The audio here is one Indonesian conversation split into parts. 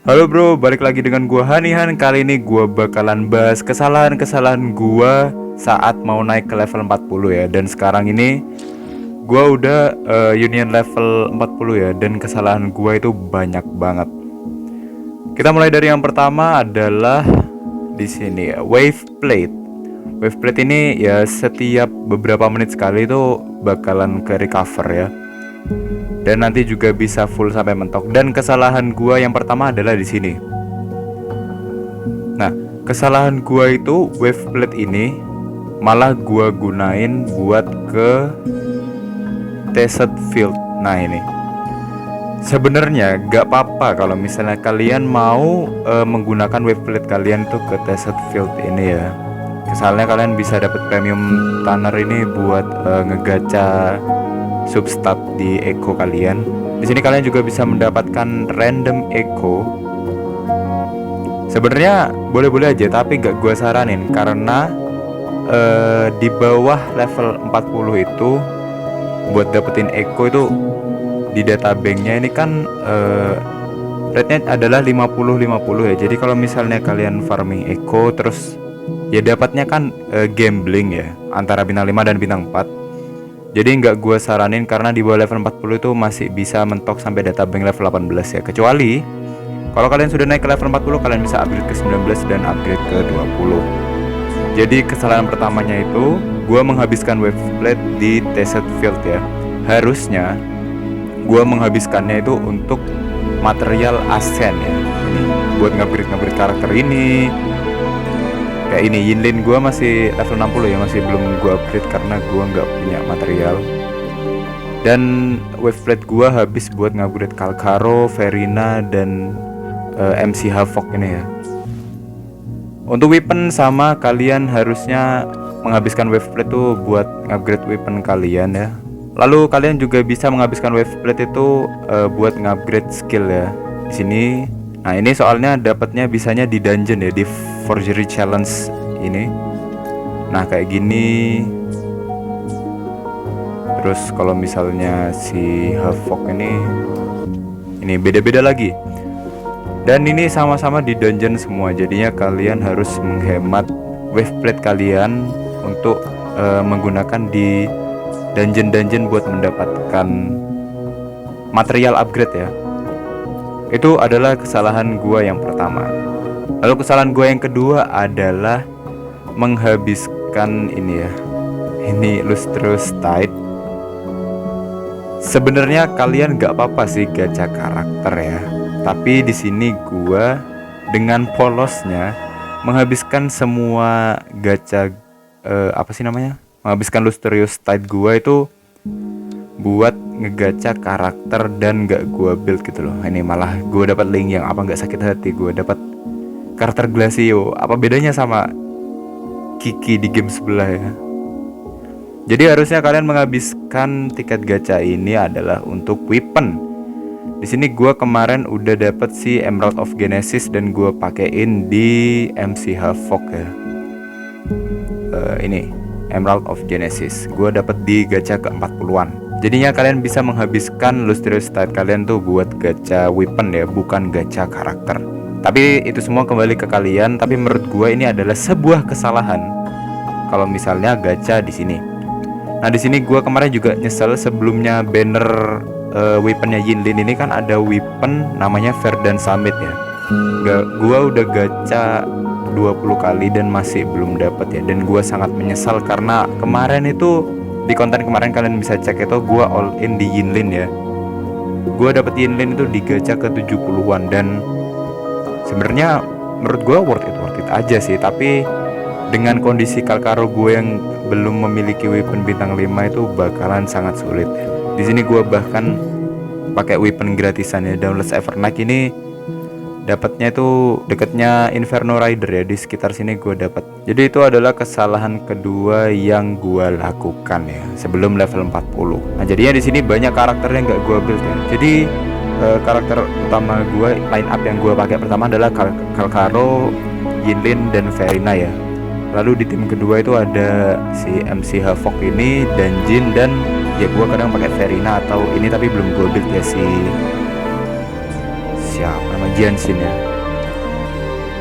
Halo bro, balik lagi dengan gua Hanihan. Kali ini gua bakalan bahas kesalahan-kesalahan gua saat mau naik ke level 40 ya. Dan sekarang ini gua udah union level 40 ya, dan kesalahan gua itu banyak banget. Kita mulai dari yang pertama adalah di sini ya, wave plate. Wave plate ini ya setiap beberapa menit sekali itu bakalan ke recover ya. Dan nanti juga bisa full sampai mentok. Dan kesalahan gua yang pertama adalah di sini. Nah, kesalahan gua itu wave plate ini malah gua gunain buat ke desert field. Nah, ini sebenarnya gak apa-apa kalau misalnya kalian mau menggunakan wave plate kalian tuh ke desert field ini ya. Misalnya kalian bisa dapat premium tanner ini buat ngegacha substat di eco kalian. Di sini kalian juga bisa mendapatkan random eco. Sebenarnya boleh-boleh aja, tapi gak gua saranin karena di bawah level 40 itu buat dapetin eco itu di data banknya ini kan rate-nya adalah 50-50 ya. Jadi kalau misalnya kalian farming eco terus ya dapatnya kan gambling ya antara bintang 5 dan bintang 4. Jadi nggak gue saranin karena di bawah level 40 itu masih bisa mentok sampai data bank level 18 ya. Kecuali kalau kalian sudah naik ke level 40 kalian bisa upgrade ke 19 dan upgrade ke 20. Jadi kesalahan pertamanya itu gue menghabiskan wave plate di desert field ya. Harusnya gue menghabiskannya itu untuk material ascent ya. Ini buat ngupgrade karakter ini. Kayak ini Yinlin gue masih level 60 ya, masih belum gue upgrade karena gue nggak punya material. Dan wave plate gue habis buat ngupgrade Kalkaro, Verina, dan MC Havok ini ya. Untuk weapon sama, kalian harusnya menghabiskan wave plate tuh buat ngupgrade weapon kalian ya. Lalu kalian juga bisa menghabiskan wave plate itu buat ngupgrade skill ya. Di sini. Nah, ini soalnya dapatnya bisanya di dungeon ya, di forgery challenge ini. Nah, kayak gini. Terus kalau misalnya si Havok ini beda-beda lagi. Dan ini sama-sama di dungeon semua. Jadinya kalian harus menghemat wave plate kalian untuk menggunakan di dungeon-dungeon buat mendapatkan material upgrade ya. Itu adalah kesalahan gua yang pertama. Lalu kesalahan gua yang kedua adalah menghabiskan ini ya. Ini Lustrous Tide. Sebenarnya kalian nggak apa-apa sih gacha karakter ya. Tapi di sini gua dengan polosnya menghabiskan semua gacha apa sih namanya? Menghabiskan Lustrous Tide gua itu buat ngegacha karakter dan gak gua build gitu loh. Ini malah gua dapat link yang apa nggak sakit hati, gua dapat karakter Glacio. Apa bedanya sama Kiki di game sebelah ya? Jadi harusnya kalian menghabiskan tiket gacha ini adalah untuk weapon. Di sini gua kemarin udah dapat si Emerald of Genesis dan gua pakein di MC Havok ya. Ini Emerald of Genesis gua dapat di gacha ke-40-an. Jadinya kalian bisa menghabiskan Lustrous Tide kalian tuh buat gacha weapon ya, bukan gacha karakter. Tapi itu semua kembali ke kalian. Tapi menurut gua ini adalah sebuah kesalahan kalau misalnya gacha di sini. Nah, di sini gua kemarin juga nyesel sebelumnya banner weaponnya Yinlin ini kan ada weapon namanya Verdant Summit ya. Gua udah gacha 20 kali dan masih belum dapat ya. Dan gua sangat menyesal karena kemarin itu di konten kemarin kalian bisa cek itu gua all in di Yinlin ya. Gua dapet Yinlin itu di gacha ke 70-an dan sebenarnya menurut gua worth it aja sih. Tapi dengan kondisi Kalkaro gue yang belum memiliki weapon bintang 5 itu bakalan sangat sulit ya. Di sini gua bahkan pakai weapon gratisan ya, Dauntless Evernight ini dapatnya itu deketnya Inferno Rider ya, di sekitar sini gue dapat. Jadi itu adalah kesalahan kedua yang gue lakukan ya sebelum level 40. Nah, jadinya di sini banyak karakter yang gak gue build ya. Jadi karakter utama gue, line up yang gue pakai pertama adalah Kalkaro, Yinlin, dan Verina ya. Lalu di tim kedua itu ada si MC Havok ini, dan Jin, dan ya gue kadang pakai Verina atau ini, tapi belum gue build ya si siapa nama Jianxin ya.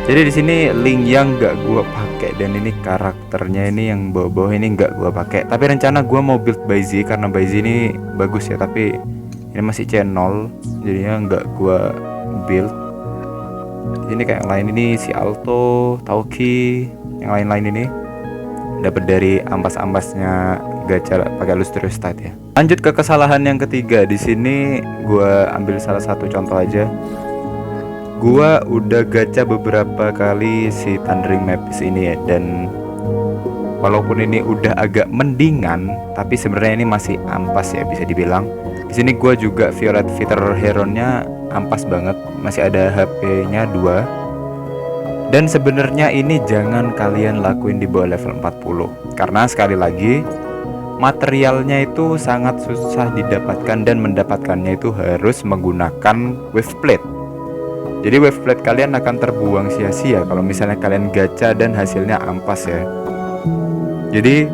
Jadi di sini link yang nggak gua pakai, dan ini karakternya ini yang bawah-bawah ini nggak gua pakai. Tapi rencana gua mau build Baizi karena Baizi ini bagus ya, tapi ini masih C0 jadinya nggak gua build. Ini kayak yang lain ini si Alto, Tauki, yang lain-lain ini dapat dari ampas-ampasnya gacha pakai Lustrous Tide ya. Lanjut ke kesalahan yang ketiga. Di sini gua ambil salah satu contoh aja. Gua udah gacha beberapa kali si Thundering Maps ini ya, dan walaupun ini udah agak mendingan, tapi sebenarnya ini masih ampas ya bisa dibilang. Di sini gua juga Violet Fighter Heron-nya ampas banget, masih ada HP-nya 2. Dan sebenarnya ini jangan kalian lakuin di bawah level 40, karena sekali lagi materialnya itu sangat susah didapatkan, dan mendapatkannya itu harus menggunakan wave plate. Jadi wave plate kalian akan terbuang sia-sia kalau misalnya kalian gacha dan hasilnya ampas ya. Jadi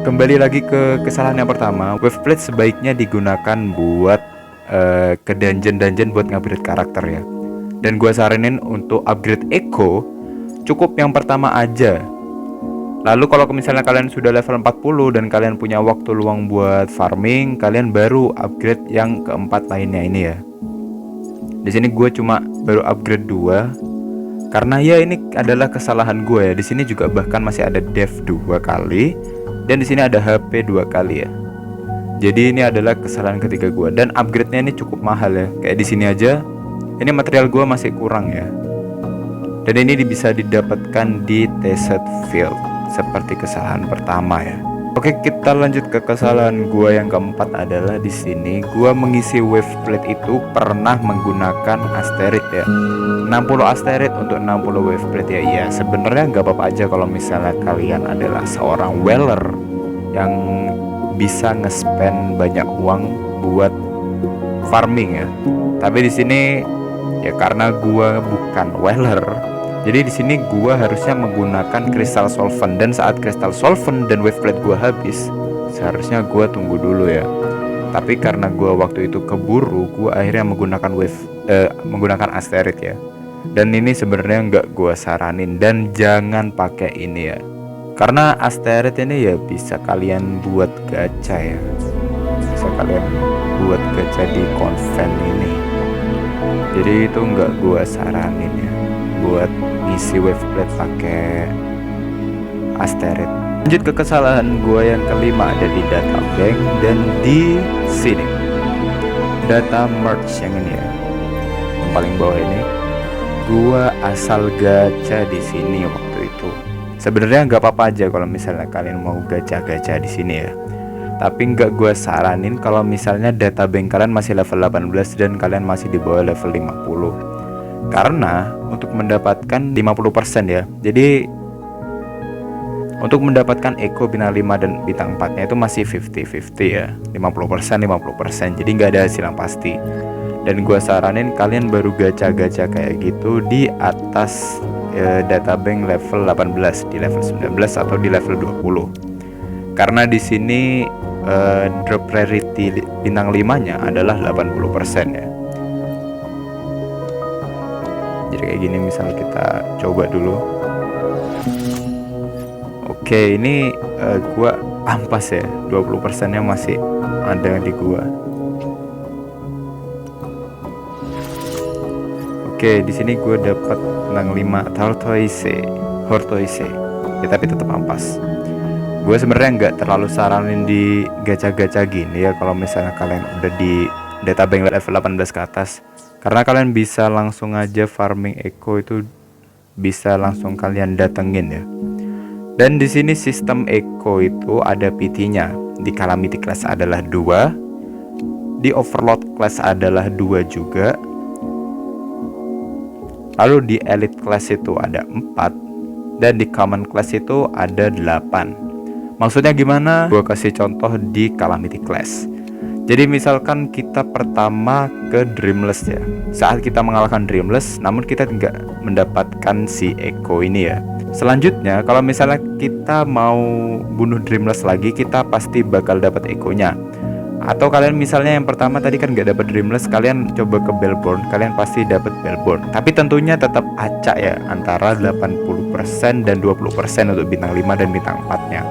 kembali lagi ke kesalahan yang pertama, wave plate sebaiknya digunakan buat ke dungeon-dungeon buat ngupgrade karakter ya. Dan gua saranin untuk upgrade Echo cukup yang pertama aja. Lalu kalau misalnya kalian sudah level 40 dan kalian punya waktu luang buat farming, kalian baru upgrade yang keempat lainnya ini ya. Di sini gue cuma baru upgrade 2 karena ya ini adalah kesalahan gue ya. Di sini juga bahkan masih ada dev 2 kali, dan di sini ada HP 2 kali ya. Jadi ini adalah kesalahan ketiga gue, dan upgrade-nya ini cukup mahal ya. Kayak di sini aja ini material gue masih kurang ya. Dan ini bisa didapatkan di Tested Field seperti kesalahan pertama ya. Oke, kita lanjut ke kesalahan gua yang keempat adalah di sini gua mengisi wave plate itu pernah menggunakan asteroid ya. 60 asteroid untuk 60 wave plate ya. Iya, sebenarnya nggak apa-apa aja kalau misalnya kalian adalah seorang whaler yang bisa nge-spend banyak uang buat farming ya. Tapi di sini ya karena gua bukan whaler, jadi di sini gua harusnya menggunakan Crystal Solvent, dan saat Crystal Solvent dan wave plate gua habis, seharusnya gua tunggu dulu ya. Tapi karena gua waktu itu keburu, gua akhirnya menggunakan asteroid ya. Dan ini sebenarnya nggak gua saranin, dan jangan pakai ini ya. Karena asteroid ini ya bisa kalian buat gacha ya. Bisa kalian buat gacha di convent ini. Jadi itu nggak gua saranin ya buat ngisi wave plate pakai asteroid. Lanjut ke kesalahan gue yang kelima, ada di data bank dan di sini data merge yang ini ya, yang paling bawah ini. Gue asal gacha di sini waktu itu. Sebenarnya nggak apa-apa aja kalau misalnya kalian mau gacha-gacha di sini ya. Tapi nggak gue saranin kalau misalnya data bank kalian masih level 18 dan kalian masih di bawah level 50. Karena untuk mendapatkan 50% ya. Jadi untuk mendapatkan Echo bintang 5 dan bintang 4 nya itu masih 50-50 ya. 50%. Jadi nggak ada hasil yang pasti. Dan gua saranin kalian baru gacha-gacha kayak gitu di atas data bank level 18, di level 19 atau di level 20. Karena di sini drop rarity bintang 5 nya adalah 80% ya. Jadi kayak gini, misal kita coba dulu. Oke, ini gua ampas ya, 20% nya masih ada di gua. Oke, di sini gua dapat bintang 5 Hortoise. Ya, tapi tetap ampas. Gue sebenarnya nggak terlalu saranin di gacha-gacha gini ya kalau misalnya kalian udah di data bank level 18 ke atas. Karena kalian bisa langsung aja farming Echo itu bisa langsung kalian datengin ya. Dan di sini sistem Echo itu ada PT-nya. Di Calamity Class adalah 2, di Overload Class adalah 2 juga. Lalu di Elite Class itu ada 4, dan di Common Class itu ada 8. Maksudnya gimana? Gue kasih contoh di Calamity Class. Jadi misalkan kita pertama ke Dreamless ya. Saat kita mengalahkan Dreamless, namun kita nggak mendapatkan si Echo ini ya. Selanjutnya kalau misalnya kita mau bunuh Dreamless lagi, kita pasti bakal dapat Echo-nya. Atau kalian misalnya yang pertama tadi kan nggak dapat Dreamless, kalian coba ke Bellborn, kalian pasti dapat Bellborn. Tapi tentunya tetap acak ya, antara 80% dan 20% untuk bintang 5 dan bintang 4-nya.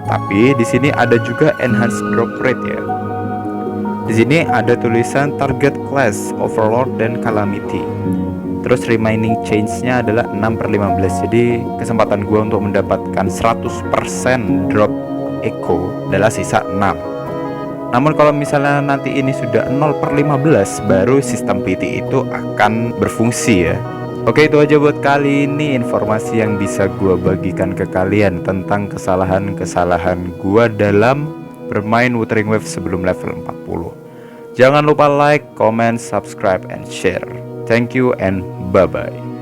Tapi di sini ada juga enhanced drop rate ya. Di sini ada tulisan target class, overlord dan calamity. Terus remaining change-nya adalah 6/15. Jadi kesempatan gua untuk mendapatkan 100% drop echo adalah sisa 6. Namun kalau misalnya nanti ini sudah 0/15, baru sistem PT itu akan berfungsi ya. Oke, itu aja buat kali ini informasi yang bisa gua bagikan ke kalian tentang kesalahan-kesalahan gua dalam bermain Wuthering Waves sebelum level 40. Jangan lupa like, comment, subscribe, and share. Thank you and bye-bye.